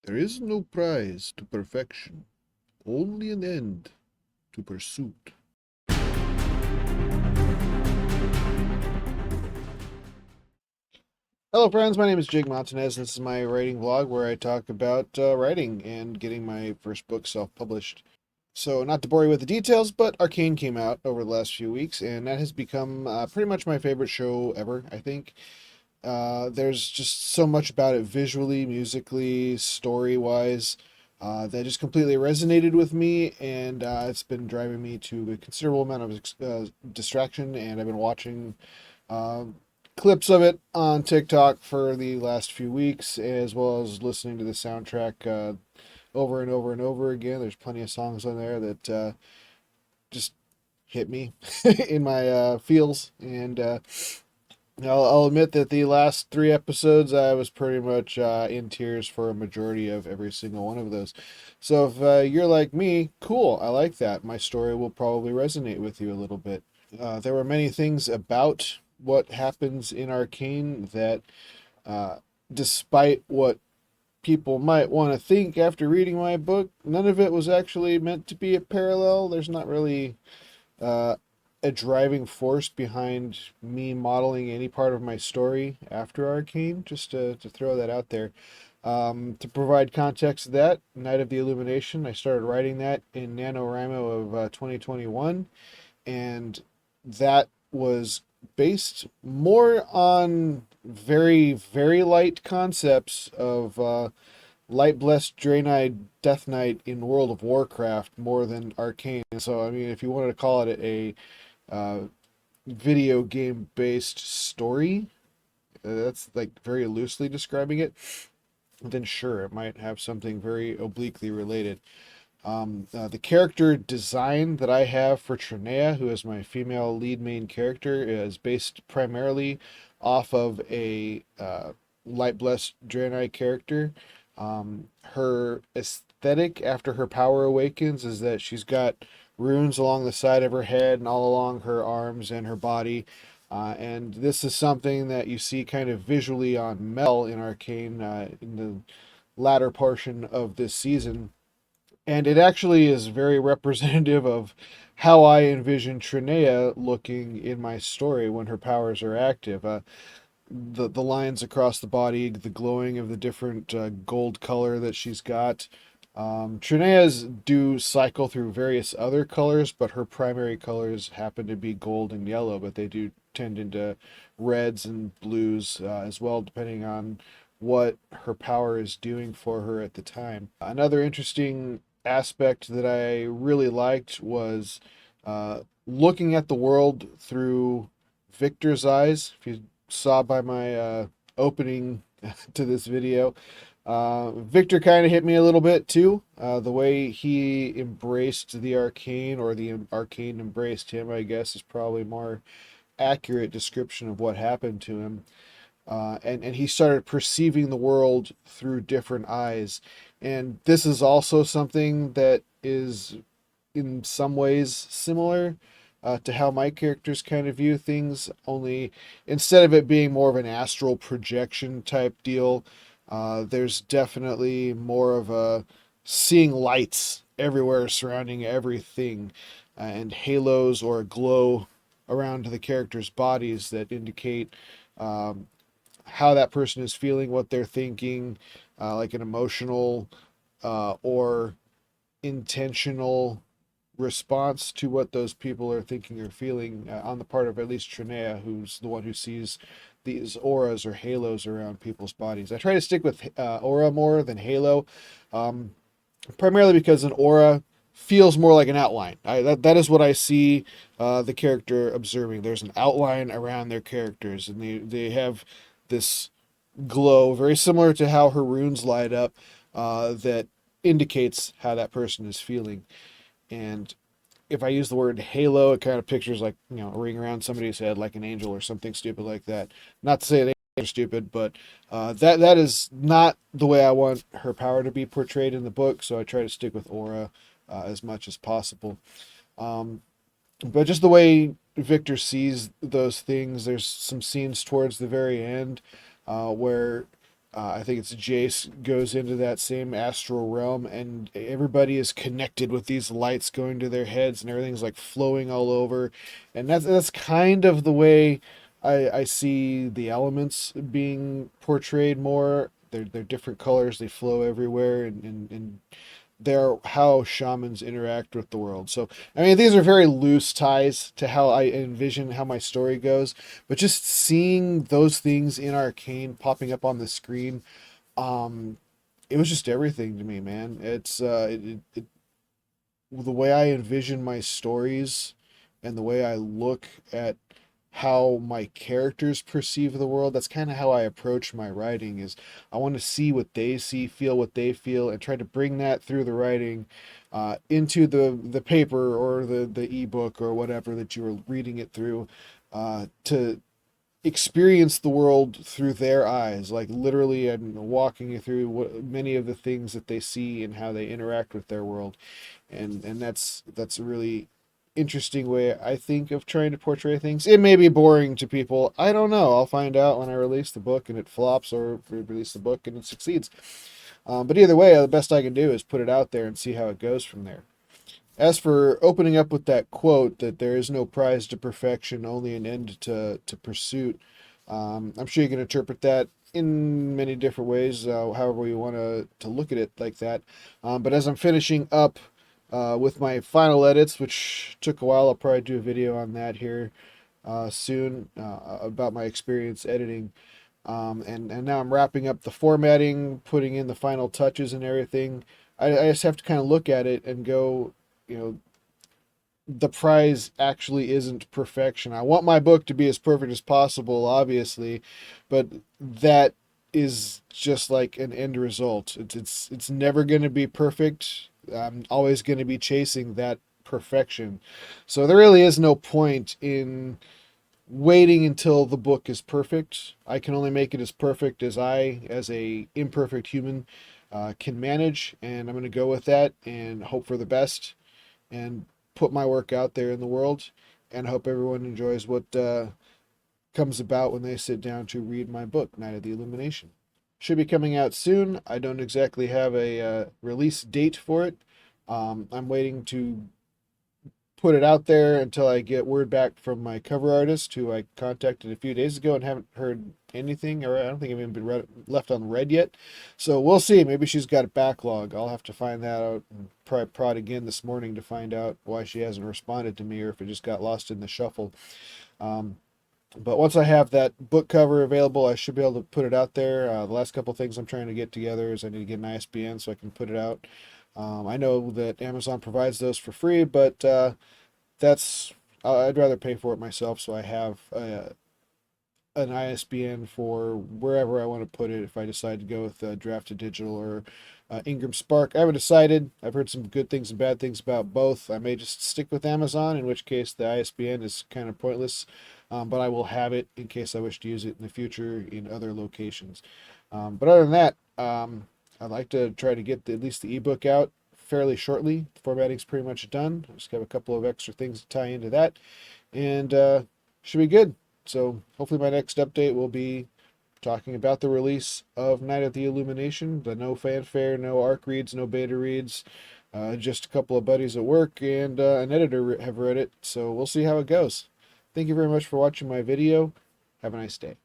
There is no prize to perfection, only an end to pursuit. Hello, friends. My name is Jake Montanez. This is my writing vlog where I talk about writing and getting my first book self published. So, not to bore you with the details, but Arcane came out over the last few weeks, and that has become pretty much my favorite show ever, I think. There's just so much about it visually, musically, story wise, that just completely resonated with me, and it's been driving me to a considerable amount of distraction. And I've been watching uh, clips of it on TikTok for the last few weeks, as well as listening to the soundtrack over and over and over again. There's plenty of songs on there that just hit me in my feels, and I'll admit that the last three episodes, I was pretty much in tears for a majority of every single one of those. So if you're like me, cool, I like that. My story will probably resonate with you a little bit. There were many things about what happens in Arcane that, uh, despite what people might want to think after reading my book, none of it was actually meant to be a parallel. There's not really uh, a driving force behind me modeling any part of my story after Arcane, just to throw that out there. To provide context to that, Night of the Illumination, I started writing that in NaNoWriMo of 2021, and that was based more on very, very light concepts of Lightblessed Death Knight in World of Warcraft more than Arcane. So, I mean, if you wanted to call it a uh, video game based story, that's like very loosely describing it, then sure, it might have something very obliquely related. The character design that I have for Trinea, who is my female lead main character, is based primarily off of a Light Blessed Draenei character. Her aesthetic after her power awakens is that she's got runes along the side of her head and all along her arms and her body. And this is something that you see kind of visually on Mel in Arcane in the latter portion of this season, and it actually is very representative of how I envision Trinea looking in my story when her powers are active. The lines across the body, the glowing of the different gold color that she's got. Trinea's do cycle through various other colors, but her primary colors happen to be gold and yellow, but they do tend into reds and blues as well, depending on what her power is doing for her at the time. Another interesting aspect that I really liked was looking at the world through Victor's eyes. If you saw by my opening to this video, Victor kind of hit me a little bit too. The way he embraced the arcane, or the arcane embraced him, I guess, is probably more accurate description of what happened to him. And he started perceiving the world through different eyes. And this is also something that is in some ways similar to how my characters kind of view things, only instead of it being more of an astral projection type deal, there's definitely more of a seeing lights everywhere surrounding everything, and halos or a glow around the characters' bodies that indicate um, how that person is feeling, what they're thinking, like an emotional or intentional response to what those people are thinking or feeling on the part of at least Trinea, who's the one who sees these auras or halos around people's bodies. I try to stick with aura more than halo, um, primarily because an aura feels more like an outline. That is what I see the character observing. There's an outline around their characters, and they have this glow, very similar to how her runes light up, that indicates how that person is feeling. And if I use the word halo, it kind of pictures like, a ring around somebody's head, like an angel or something stupid like that. Not to say that they're stupid, but that is not the way I want her power to be portrayed in the book. So I try to stick with aura as much as possible. Um, but just the way Victor sees those things, there's some scenes towards the very end where I think it's Jace goes into that same astral realm, and everybody is connected with these lights going to their heads, and everything's like flowing all over, and that's kind of the way I see the elements being portrayed more. They're different colors, they flow everywhere, and they're how shamans interact with the world. So, I mean, these are very loose ties to how I envision how my story goes, but just seeing those things in Arcane popping up on the screen, um, it was just everything to me, man. The way I envision my stories and the way I look at how my characters perceive the world, that's kind of how I approach my writing. Is I want to see what they see, feel what they feel, and try to bring that through the writing into the paper or the ebook or whatever that you were reading it through, to experience the world through their eyes. Like literally, I'm walking you through many of the things that they see and how they interact with their world, and that's a really interesting way I think of trying to portray things. It may be boring to people. I don't know. I'll find out when I release the book and it flops, or release the book and it succeeds. But either way, the best I can do is put it out there and see how it goes from there. As for opening up with that quote that there is no prize to perfection, only an end to pursuit, I'm sure you can interpret that in many different ways, however you want to look at it like that. But as I'm finishing up with my final edits, which took a while, I'll probably do a video on that here soon, about my experience editing. And now I'm wrapping up the formatting, putting in the final touches and everything. I just have to kind of look at it and go, you know, the prize actually isn't perfection. I want my book to be as perfect as possible, obviously, but that is just like an end result. It's never going to be perfect. I'm always going to be chasing that perfection. So there really is no point in waiting until the book is perfect. I can only make it as perfect as I, as a imperfect human, can manage, and I'm going to go with that and hope for the best and put my work out there in the world, and hope everyone enjoys what comes about when they sit down to read my book, Night of the Illumination. Should be coming out soon. I don't exactly have a release date for it. I'm waiting to put it out there until I get word back from my cover artist, who I contacted a few days ago and haven't heard anything, or I don't think I've even been left on read yet. So we'll see. Maybe she's got a backlog. I'll have to find that out and probably prod again this morning to find out why she hasn't responded to me, or if it just got lost in the shuffle. Um, but once I have that book cover available, I should be able to put it out there. The last couple things I'm trying to get together is I need to get an ISBN so I can put it out. I know that Amazon provides those for free, but that's I'd rather pay for it myself, so I have an ISBN for wherever I want to put it if I decide to go with Draft to Digital or Ingram Spark. I haven't decided. I've heard some good things and bad things about both. I may just stick with Amazon, in which case the ISBN is kind of pointless, but I will have it in case I wish to use it in the future in other locations. But other than that, I'd like to try to get at least the ebook out fairly shortly. The formatting's pretty much done. I just have a couple of extra things to tie into that, and should be good. So hopefully my next update will be talking about the release of Night of the Illumination. The no fanfare, no arc reads, no beta reads. Just a couple of buddies at work and an editor have read it. So we'll see how it goes. Thank you very much for watching my video. Have a nice day.